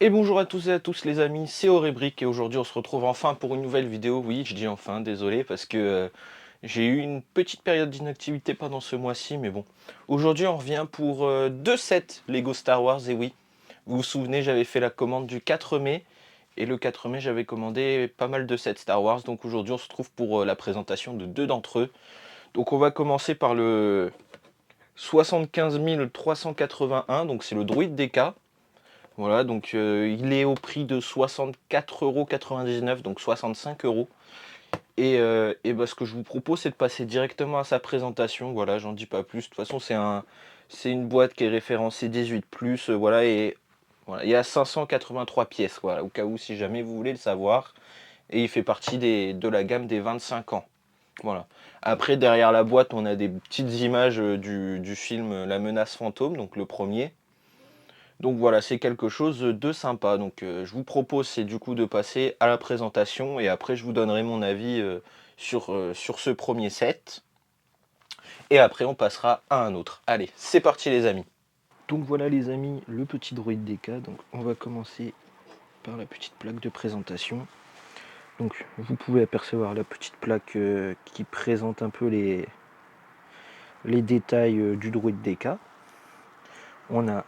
Et bonjour à tous et à tous les amis, c'est Aurébrick et aujourd'hui on se retrouve enfin pour une nouvelle vidéo. Oui, je dis enfin, désolé parce que j'ai eu une petite période d'inactivité pendant ce mois-ci, mais bon. Aujourd'hui on revient pour deux sets Lego Star Wars, et oui, vous vous souvenez, j'avais fait la commande du 4 mai et le 4 mai j'avais commandé pas mal de sets Star Wars, donc aujourd'hui on se retrouve pour la présentation de deux d'entre eux. Donc on va commencer par le 75 381, donc c'est le droïde DK. Voilà, donc il est au prix de 64,99 €, donc 65 euros. Et bah, ce que je vous propose, c'est de passer directement à sa présentation. Voilà, j'en dis pas plus. De toute façon, c'est une boîte qui est référencée 18+, voilà, et voilà, il y a 583 pièces, voilà, au cas où, si jamais vous voulez le savoir. Et il fait partie de la gamme des 25 ans. Voilà. Après, derrière la boîte, on a des petites images du film La Menace Fantôme, donc le premier. Donc voilà, c'est quelque chose de sympa. Donc je vous propose, c'est du coup de passer à la présentation et après je vous donnerai mon avis sur ce premier set. Et après on passera à un autre. Allez, c'est parti les amis. Donc voilà les amis, le petit droïde DK. Donc on va commencer par la petite plaque de présentation. Donc vous pouvez apercevoir la petite plaque qui présente un peu les détails du droïde DK. On a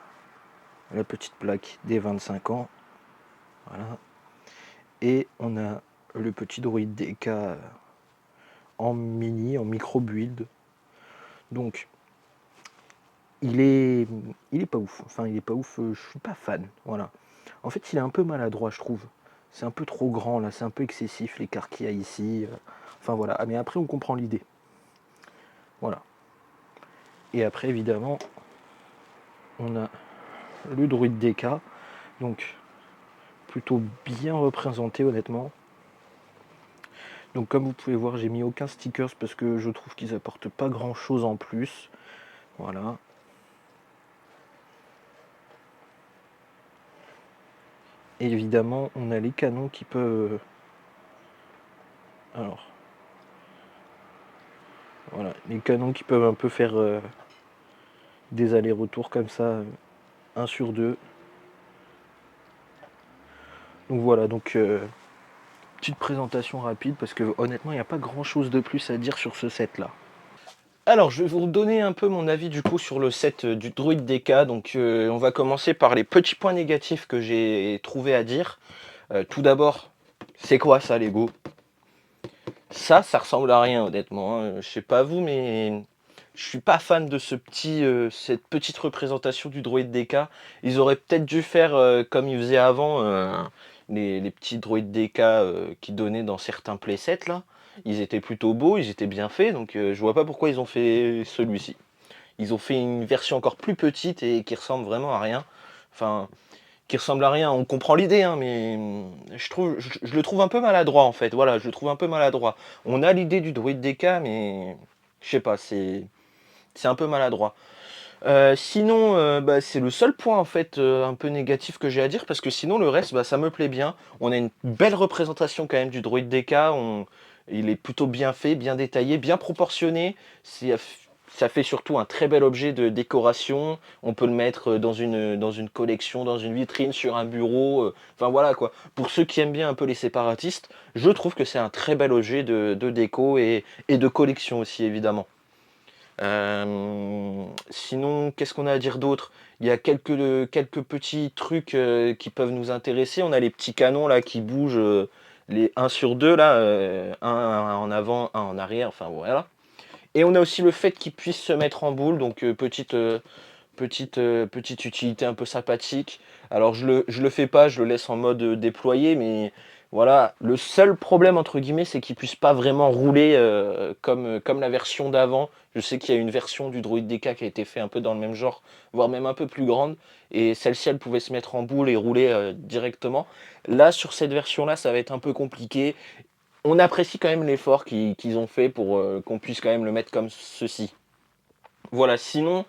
la petite plaque des 25 ans. Voilà. Et on a le petit droïde DK en mini, en micro build. Donc il est pas ouf. Enfin il est pas ouf, je suis pas fan. Voilà. En fait il est un peu maladroit je trouve. C'est un peu trop grand là, c'est un peu excessif l'écart qu'il y a ici. Enfin voilà. Ah, mais après on comprend l'idée. Voilà. Et après évidemment on a le droïde DK. Donc plutôt bien représenté honnêtement. Donc comme vous pouvez voir, j'ai mis aucun stickers parce que je trouve qu'ils apportent pas grand chose en plus. Voilà. Et évidemment, on a les canons qui peuvent... Alors, voilà, les canons qui peuvent un peu faire des allers-retours comme ça, 1 sur 2. Donc voilà, donc petite présentation rapide parce que honnêtement, il n'y a pas grand-chose de plus à dire sur ce set-là. Alors, je vais vous donner un peu mon avis du coup sur le set du Droid DK. Donc, on va commencer par les petits points négatifs que j'ai trouvé à dire. Tout d'abord, c'est quoi ça, Lego? Ça ressemble à rien, honnêtement, hein. Je sais pas vous, mais je suis pas fan de cette petite représentation du droïde DK. Ils auraient peut-être dû faire comme ils faisaient avant, les petits droïdes DK qui donnaient dans certains playsets là. Ils étaient plutôt beaux, ils étaient bien faits, donc je vois pas pourquoi ils ont fait celui-ci. Ils ont fait une version encore plus petite et qui ressemble vraiment à rien. Enfin, qui ressemble à rien. On comprend l'idée, hein, mais je le trouve un peu maladroit en fait. Voilà, je le trouve un peu maladroid. On a l'idée du droïde DK, mais je sais pas, c'est un peu maladroit. Sinon, bah, c'est le seul point en fait un peu négatif que j'ai à dire parce que sinon le reste, bah, ça me plaît bien. On a une belle représentation quand même du droïde DK. Il est plutôt bien fait, bien détaillé, bien proportionné. Ça fait surtout un très bel objet de décoration. On peut le mettre dans une collection, dans une vitrine, sur un bureau. Enfin voilà quoi. Pour ceux qui aiment bien un peu les séparatistes, je trouve que c'est un très bel objet de déco et de collection aussi évidemment. Sinon, qu'est-ce qu'on a à dire d'autre? Il y a quelques petits trucs qui peuvent nous intéresser. On a les petits canons là qui bougent, les 1 sur 2 là, un en avant, un en arrière, enfin voilà. Et on a aussi le fait qu'ils puissent se mettre en boule, donc petite utilité un peu sympathique. Alors je le fais pas, je le laisse en mode déployé, mais voilà, le seul problème entre guillemets, c'est qu'il puisse pas vraiment rouler comme la version d'avant. Je sais qu'il y a une version du Droid DK qui a été fait un peu dans le même genre, voire même un peu plus grande, et celle-ci elle pouvait se mettre en boule et rouler directement. Là sur cette version-là, ça va être un peu compliqué. On apprécie quand même l'effort qu'ils ont fait pour qu'on puisse quand même le mettre comme ceci. Voilà, sinon,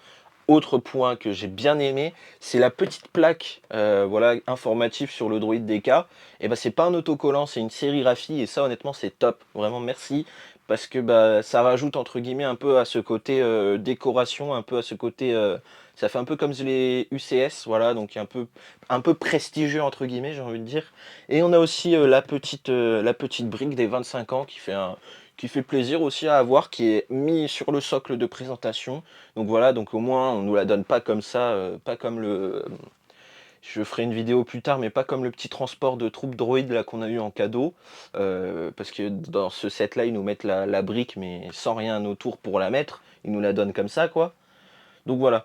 autre point que j'ai bien aimé, c'est la petite plaque voilà, informative sur le Droid DK. Et ben c'est pas un autocollant, c'est une sérigraphie et ça honnêtement c'est top. Vraiment merci parce que bah ça rajoute entre guillemets un peu à ce côté décoration, un peu à ce côté Ça fait un peu comme les UCS, voilà, donc un peu prestigieux entre guillemets, j'ai envie de dire. Et on a aussi la petite brique des 25 ans qui fait plaisir aussi à avoir, qui est mis sur le socle de présentation. Donc voilà, donc au moins on nous la donne pas comme ça, pas comme je ferai une vidéo plus tard, mais pas comme le petit transport de troupes droïdes là qu'on a eu en cadeau, parce que dans ce set là ils nous mettent la brique mais sans rien autour pour la mettre, ils nous la donnent comme ça quoi. Donc voilà.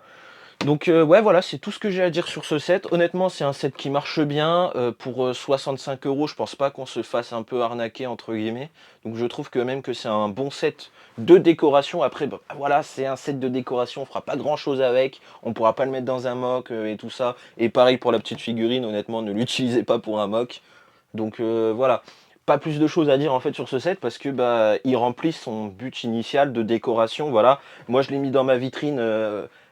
Donc ouais voilà, c'est tout ce que j'ai à dire sur ce set. Honnêtement, c'est un set qui marche bien, pour, 65 €, je pense pas qu'on se fasse un peu «arnaquer» entre guillemets. Donc je trouve que même que c'est un bon set de décoration. Après, bah, voilà, c'est un set de décoration, on fera pas grand chose avec, on pourra pas le mettre dans un mock, et tout ça. Et pareil pour la petite figurine, honnêtement, ne l'utilisez pas pour un mock. Donc voilà, pas plus de choses à dire en fait sur ce set parce que, bah, il remplit son but initial de décoration, voilà. Moi je l'ai mis dans ma vitrine,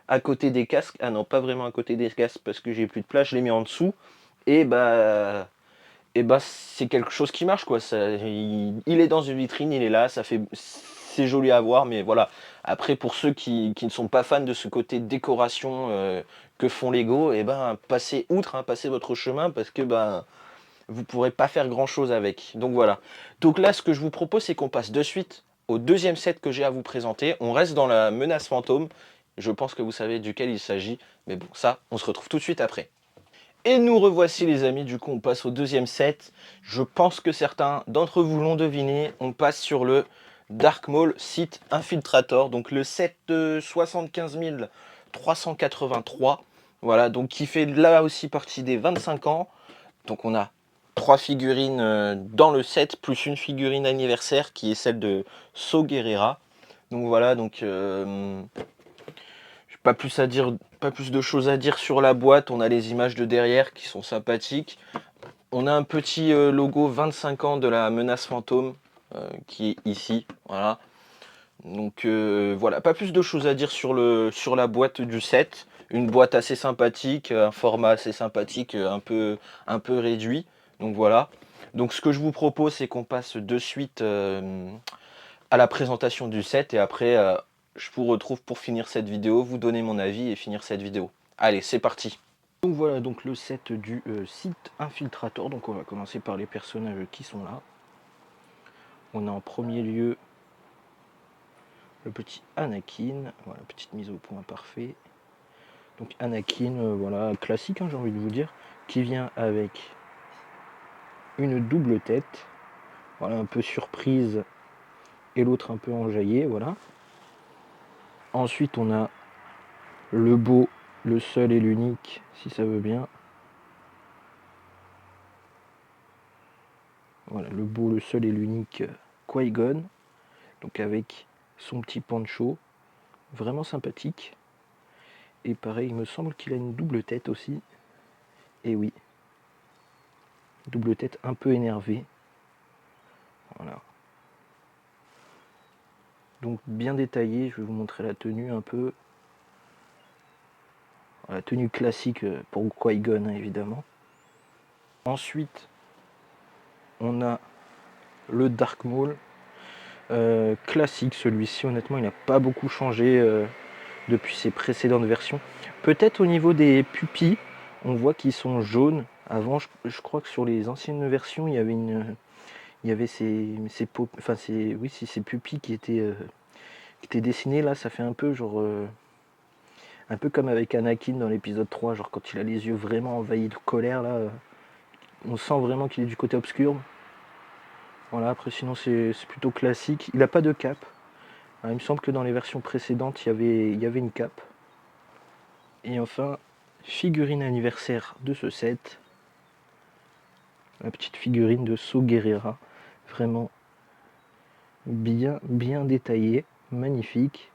à côté des casques. Ah non, pas vraiment à côté des casques parce que j'ai plus de place, je l'ai mis en dessous et bah, c'est quelque chose qui marche quoi. Ça, il est dans une vitrine, il est là, c'est joli à voir, mais voilà. Après pour ceux qui ne sont pas fans de ce côté décoration, que font Lego, et ben, passez outre, hein, passez votre chemin parce que, ben, vous pourrez pas faire grand chose avec. Donc voilà. Donc là, ce que je vous propose, c'est qu'on passe de suite au deuxième set que j'ai à vous présenter. On reste dans la menace fantôme. Je pense que vous savez duquel il s'agit. Mais bon, ça, on se retrouve tout de suite après. Et nous revoici les amis, du coup on passe au deuxième set. Je pense que certains d'entre vous l'ont deviné. On passe sur le Dark Maul Sith Infiltrator. Donc le set de 75 383. Voilà, donc qui fait là aussi partie des 25 ans. Donc on a 3 figurines dans le set, plus une figurine anniversaire qui est celle de So Guerrera. Donc voilà, donc j'ai pas plus à dire, pas plus de choses à dire sur la boîte. On a les images de derrière qui sont sympathiques. On a un petit logo 25 ans de la menace fantôme qui est ici. Voilà. Donc voilà, pas plus de choses à dire sur la boîte du set. Une boîte assez sympathique, un format assez sympathique, un peu réduit. Donc voilà. Donc ce que je vous propose, c'est qu'on passe de suite à la présentation du set et après je vous retrouve pour finir cette vidéo, vous donner mon avis et finir cette vidéo. Allez, c'est parti. Donc voilà donc le set du Sith Infiltrator. Donc on va commencer par les personnages qui sont là. On a en premier lieu le petit Anakin, voilà, petite mise au point parfait. Donc Anakin, voilà, classique, hein, j'ai envie de vous dire, qui vient avec une double tête, voilà, un peu surprise, et l'autre un peu enjaillé, voilà. Ensuite, on a le beau, le seul et l'unique, si ça veut bien. Voilà, le beau, le seul et l'unique Qui-Gon, donc avec son petit poncho, vraiment sympathique. Et pareil, il me semble qu'il a une double tête aussi. Et oui, double tête un peu énervée. Voilà. Donc bien détaillé, je vais vous montrer la tenue un peu. La tenue classique pour Qui-Gon, hein, évidemment. Ensuite, on a le Dark Maul. Classique celui-ci, honnêtement, il n'a pas beaucoup changé depuis ses précédentes versions. Peut-être au niveau des pupilles, on voit qu'ils sont jaunes. Avant, je crois que sur les anciennes versions, il y avait ces pupilles qui étaient dessinées. Là, ça fait un peu genre un peu comme avec Anakin dans l'épisode 3, genre quand il a les yeux vraiment envahis de colère là, on sent vraiment qu'il est du côté obscur. Voilà, après sinon c'est plutôt classique. Il n'a pas de cape. Alors, il me semble que dans les versions précédentes il y avait une cape. Et enfin, figurine anniversaire de ce set. La petite figurine de So Guerrera. Vraiment bien détaillée, magnifique.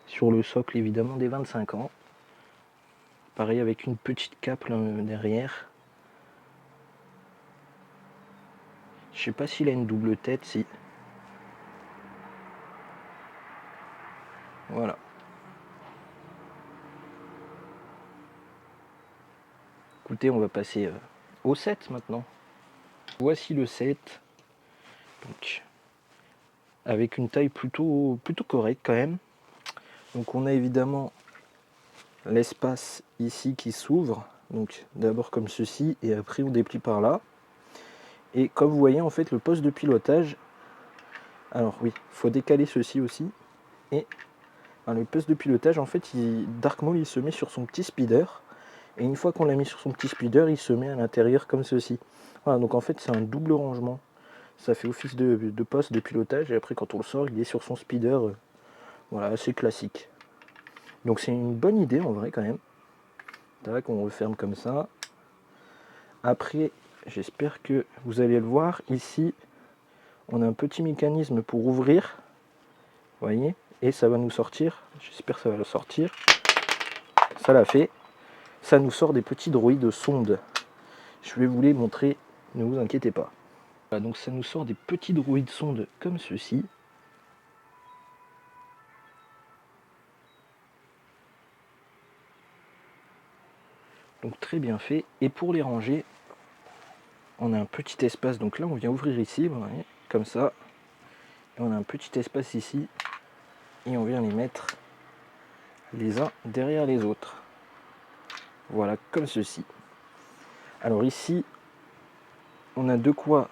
Sur le socle évidemment des 25 ans. Pareil avec une petite cape là, derrière. Je sais pas s'il a une double tête, si. Voilà. Écoutez, on va passer au set maintenant. Voici le set. Donc, avec une taille plutôt correcte quand même. Donc on a évidemment l'espace ici qui s'ouvre, donc d'abord comme ceci, et après on déplie par là. Et comme vous voyez, en fait, le poste de pilotage, alors oui, il faut décaler ceci aussi, et le poste de pilotage, en fait, Darkmaul, il se met sur son petit speeder, et une fois qu'on l'a mis sur son petit speeder, il se met à l'intérieur comme ceci. Voilà, donc en fait, c'est un double rangement. Ça fait office de poste de pilotage, et après, quand on le sort, il est sur son speeder. Voilà, assez classique. Donc c'est une bonne idée, en vrai, quand même. Tac, on referme comme ça. Après, j'espère que vous allez le voir, ici, on a un petit mécanisme pour ouvrir. Vous voyez, et ça va nous sortir, j'espère que ça va le sortir, ça l'a fait, ça nous sort des petits droïdes sondes. Je vais vous les montrer, ne vous inquiétez pas. Voilà, donc ça nous sort des petits droïdes sondes comme ceci. Donc très bien fait, et pour les ranger, on a un petit espace, donc là on vient ouvrir ici, vous voyez, comme ça, et on a un petit espace ici, et on vient les mettre les uns derrière les autres. Voilà, comme ceci. Alors ici, on a de quoi.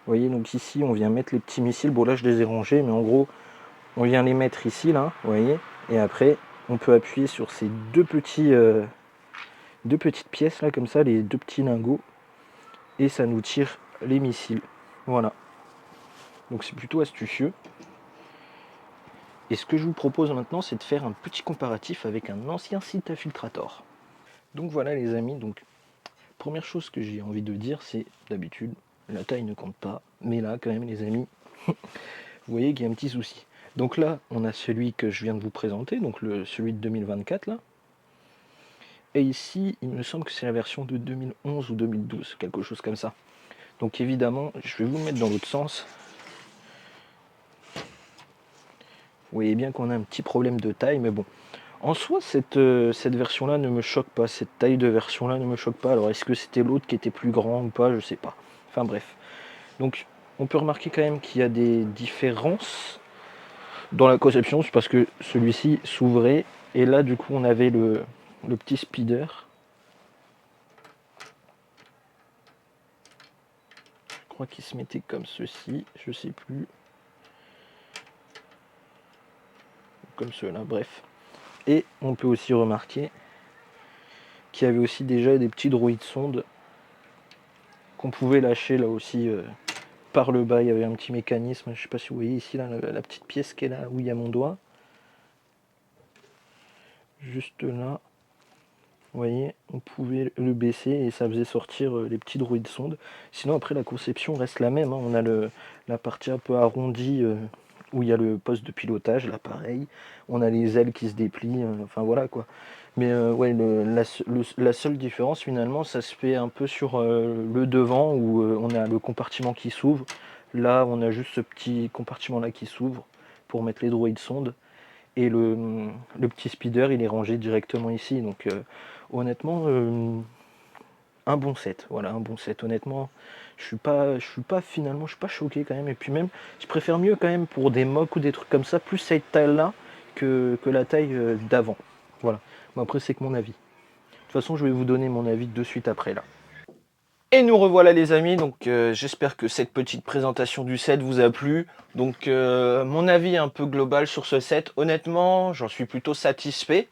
Vous voyez, donc ici, on vient mettre les petits missiles. Bon, là, je les ai rangés, mais en gros, on vient les mettre ici, là, vous voyez. Et après, on peut appuyer sur ces deux petites pièces, là, comme ça, les deux petits lingots. Et ça nous tire les missiles. Voilà. Donc, c'est plutôt astucieux. Et ce que je vous propose maintenant, c'est de faire un petit comparatif avec un ancien site infiltrator. Donc, voilà, les amis. Donc, première chose que j'ai envie de dire, c'est, d'habitude, la taille ne compte pas. Mais là, quand même, les amis, vous voyez qu'il y a un petit souci. Donc là, on a celui que je viens de vous présenter, donc celui de 2024 là. Et ici, il me semble que c'est la version de 2011 ou 2012, quelque chose comme ça. Donc évidemment, je vais vous le mettre dans l'autre sens. Vous voyez bien qu'on a un petit problème de taille, mais bon. En soi, cette version-là ne me choque pas, cette taille de version-là ne me choque pas. Alors est-ce que c'était l'autre qui était plus grand ou pas, je sais pas. Enfin bref. Donc on peut remarquer quand même qu'il y a des différences dans la conception, c'est parce que celui-ci s'ouvrait, et là du coup on avait le petit speeder. Je crois qu'il se mettait comme ceci, je sais plus. Comme cela, bref. Et on peut aussi remarquer qu'il y avait aussi déjà des petits droïdes sondes qu'on pouvait lâcher là aussi par le bas. Il y avait un petit mécanisme, je sais pas si vous voyez ici là, la petite pièce qui est là où il y a mon doigt. Juste là. Vous voyez, on pouvait le baisser et ça faisait sortir les petits droïdes sondes. Sinon après la conception reste la même, hein. On a la partie un peu arrondie où il y a le poste de pilotage, là pareil. On a les ailes qui se déplient, enfin voilà quoi. Mais ouais, la seule différence finalement, ça se fait un peu sur le devant où on a le compartiment qui s'ouvre. Là, on a juste ce petit compartiment là qui s'ouvre pour mettre les droïdes sondes. Et le petit speeder, il est rangé directement ici. Donc honnêtement, un bon set. Voilà, un bon set. Honnêtement, finalement, je suis pas choqué quand même. Et puis même, je préfère mieux quand même pour des mocks ou des trucs comme ça, plus cette taille-là que la taille d'avant. Voilà. Bon, après, c'est que mon avis. De toute façon, je vais vous donner mon avis de suite après là. Et nous revoilà les amis, donc j'espère que cette petite présentation du set vous a plu. Donc mon avis un peu global sur ce set, honnêtement j'en suis plutôt satisfait.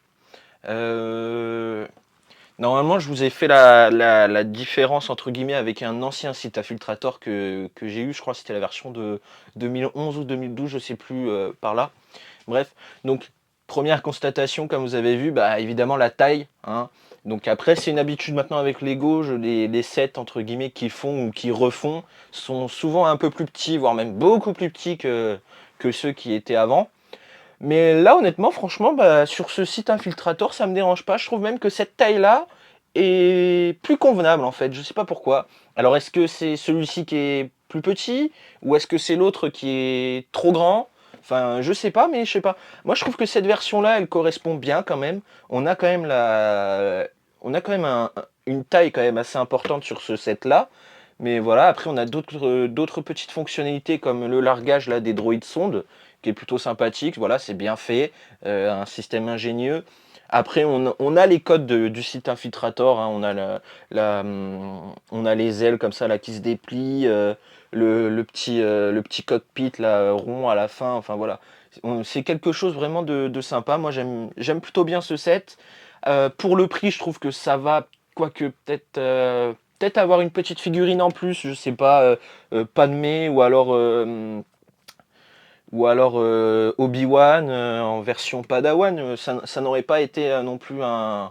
Normalement je vous ai fait la différence entre guillemets avec un ancien site infiltrator que j'ai eu, je crois que c'était la version de 2011 ou 2012, je sais plus par là. Bref, donc première constatation, comme vous avez vu, bah évidemment la taille, hein. Donc après, c'est une habitude maintenant avec Lego, les sets entre guillemets qui font ou qui refont sont souvent un peu plus petits, voire même beaucoup plus petits que ceux qui étaient avant. Mais là, honnêtement, franchement, bah, sur ce site infiltrator, ça me dérange pas. Je trouve même que cette taille-là est plus convenable en fait. Je sais pas pourquoi. Alors, est-ce que c'est celui-ci qui est plus petit ou est-ce que c'est l'autre qui est trop grand? Enfin, je sais pas, mais je sais pas. Moi, je trouve que cette version-là, elle correspond bien quand même. On a quand même une taille quand même assez importante sur ce set-là. Mais voilà, après on a d'autres petites fonctionnalités comme le largage là des droïdes sondes. qui est plutôt sympathique. Voilà, c'est bien fait, un système ingénieux. Après, on a les codes du site Infiltrator, hein, on a on a les ailes comme ça là qui se déplient, le petit cockpit là, rond à la fin, enfin voilà. C'est quelque chose vraiment de sympa. Moi, j'aime plutôt bien ce set. Pour le prix, je trouve que ça va, quoique peut-être avoir une petite figurine en plus, je sais pas, Padmé ou alors Obi-Wan en version Padawan, ça n'aurait pas été non plus un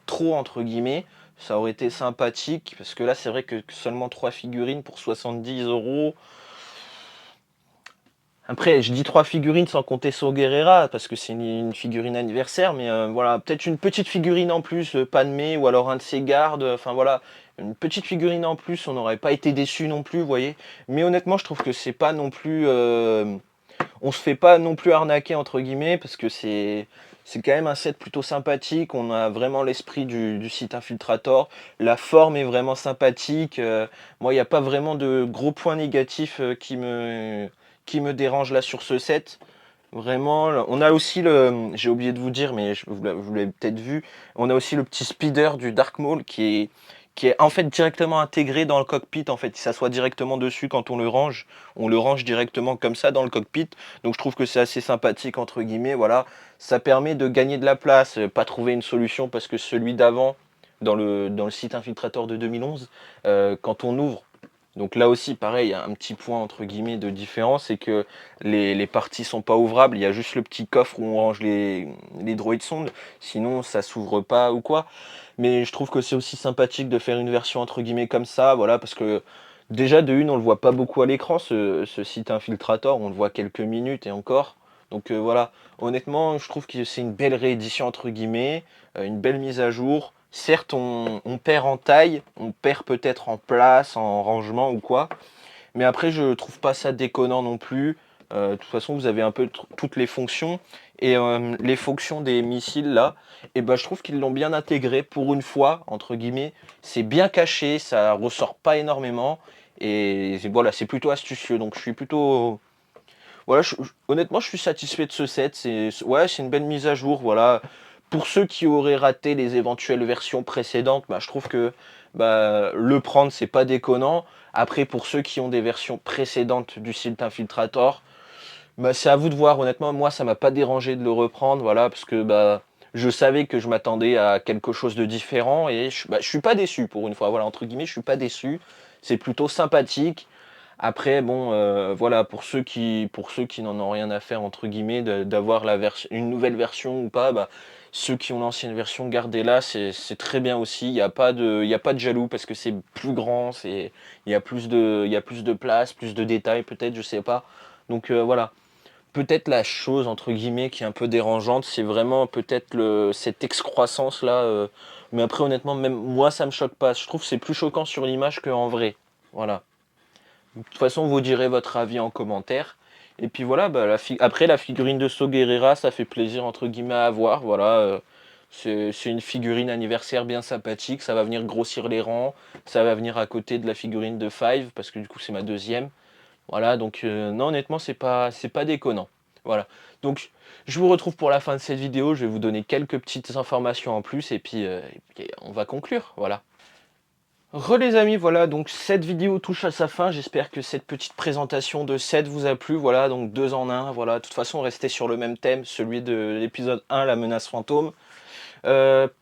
trop entre guillemets. Ça aurait été sympathique parce que là c'est vrai que seulement 3 figurines pour 70 €. Après, je dis 3 figurines sans compter So Guerrera parce que c'est une figurine anniversaire, mais voilà, peut-être une petite figurine en plus, Padmé ou alors un de ses gardes, enfin voilà, une petite figurine en plus, on n'aurait pas été déçus non plus, vous voyez? Mais honnêtement, je trouve que c'est pas non plus, on se fait pas non plus «arnaquer» entre guillemets parce que c'est quand même un set plutôt sympathique. On a vraiment l'esprit du site Infiltrator. La forme est vraiment sympathique, moi il y a pas vraiment de gros points négatifs, qui me dérangent là sur ce set. Vraiment, on a aussi j'ai oublié de vous dire, mais vous l'avez peut-être vu, on a aussi le petit speeder du Dark Maul qui est en fait directement intégré dans le cockpit. En fait, il s'assoit directement dessus quand on le range. On le range directement comme ça dans le cockpit. Donc je trouve que c'est assez sympathique entre guillemets. Voilà, ça permet de gagner de la place, pas trouver une solution parce que celui d'avant, dans le site Infiltrator de 2011, quand on ouvre, donc là aussi, pareil, il y a un petit point entre guillemets de différence, c'est que les parties sont pas ouvrables. Il y a juste le petit coffre où on range les droïdes sondes. Sinon, ça s'ouvre pas ou quoi. Mais je trouve que c'est aussi sympathique de faire une version entre guillemets comme ça, voilà, parce que déjà de une, on le voit pas beaucoup à l'écran, ce site Infiltrator, on le voit quelques minutes et encore. Donc voilà, honnêtement, je trouve que c'est une belle réédition entre guillemets, une belle mise à jour. Certes, on perd en taille, on perd peut-être en place, en rangement ou quoi, mais après, je trouve pas ça déconnant non plus. De toute façon, vous avez un peu toutes les fonctions et les fonctions des missiles là, et ben, je trouve qu'ils l'ont bien intégré pour une fois, entre guillemets. C'est bien caché, ça ressort pas énormément et voilà, c'est plutôt astucieux. Donc je suis plutôt voilà, honnêtement, je suis satisfait de ce set. Ouais, c'est une belle mise à jour. Voilà. Pour ceux qui auraient raté les éventuelles versions précédentes, bah, je trouve que bah, le prendre, c'est pas déconnant. Après, pour ceux qui ont des versions précédentes du site Infiltrator, bah, c'est à vous de voir. Honnêtement, moi, ça m'a pas dérangé de le reprendre, voilà, parce que bah, je savais que je m'attendais à quelque chose de différent et je suis pas déçu pour une fois. Voilà, entre guillemets, je suis pas déçu. C'est plutôt sympathique. Après, bon, voilà, pour ceux qui n'en ont rien à faire, entre guillemets, d'avoir une nouvelle version ou pas, bah, ceux qui ont l'ancienne version, gardez-la, c'est très bien aussi. Il y a pas de jaloux parce que c'est plus grand, il y a plus de place, plus de détails peut-être, je sais pas. Donc voilà. Peut-être la chose, entre guillemets, qui est un peu dérangeante, c'est vraiment peut-être cette excroissance là. Mais après, honnêtement, même moi, ça me choque pas. Je trouve que c'est plus choquant sur l'image qu'en vrai. Voilà. De toute façon, vous direz votre avis en commentaire. Et puis voilà, bah, après la figurine de So Guerrera, ça fait plaisir entre guillemets à voir. Voilà, c'est une figurine anniversaire bien sympathique. Ça va venir grossir les rangs. Ça va venir à côté de la figurine de Five, parce que du coup c'est ma deuxième. Voilà, donc non, honnêtement, c'est pas déconnant. Voilà. Donc je vous retrouve pour la fin de cette vidéo. Je vais vous donner quelques petites informations en plus et puis on va conclure. Voilà. Les amis, voilà, donc cette vidéo touche à sa fin. J'espère que cette petite présentation de 7 vous a plu. Voilà, donc 2 en un. Voilà, de toute façon, restez sur le même thème, celui de l'épisode 1, la menace fantôme.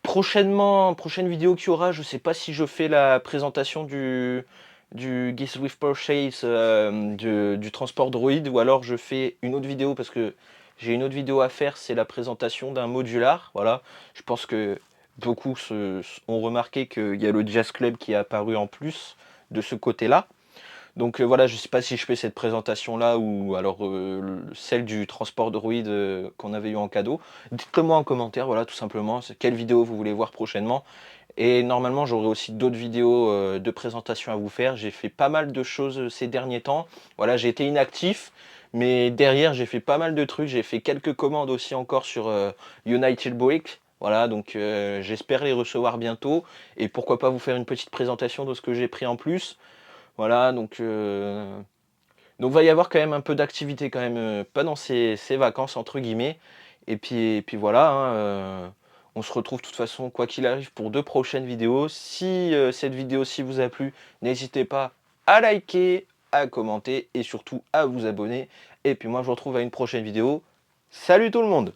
Prochaine vidéo qu'il y aura, je sais pas si je fais la présentation du Geese with Purchase, du transport droïde, ou alors je fais une autre vidéo parce que j'ai une autre vidéo à faire, c'est la présentation d'un modular. Voilà, je pense que beaucoup ont remarqué qu'il y a le Jazz Club qui est apparu en plus de ce côté-là. Donc voilà, je sais pas si je fais cette présentation-là ou alors celle du transport droïde qu'on avait eu en cadeau. Dites-le moi en commentaire, voilà, tout simplement, quelle vidéo vous voulez voir prochainement. Et normalement, j'aurai aussi d'autres vidéos de présentation à vous faire. J'ai fait pas mal de choses ces derniers temps. Voilà, j'ai été inactif, mais derrière, j'ai fait pas mal de trucs. J'ai fait quelques commandes aussi encore sur United Brick. Voilà, donc j'espère les recevoir bientôt. Et pourquoi pas vous faire une petite présentation de ce que j'ai pris en plus. Voilà, Donc va y avoir quand même un peu d'activité quand même, pendant ces «vacances» entre guillemets et puis voilà, hein, on se retrouve de toute façon quoi qu'il arrive pour 2 prochaines vidéos. Si, cette vidéo-ci vous a plu, n'hésitez pas à liker, à commenter et surtout à vous abonner et puis moi je vous retrouve à une prochaine vidéo. Salut tout le monde!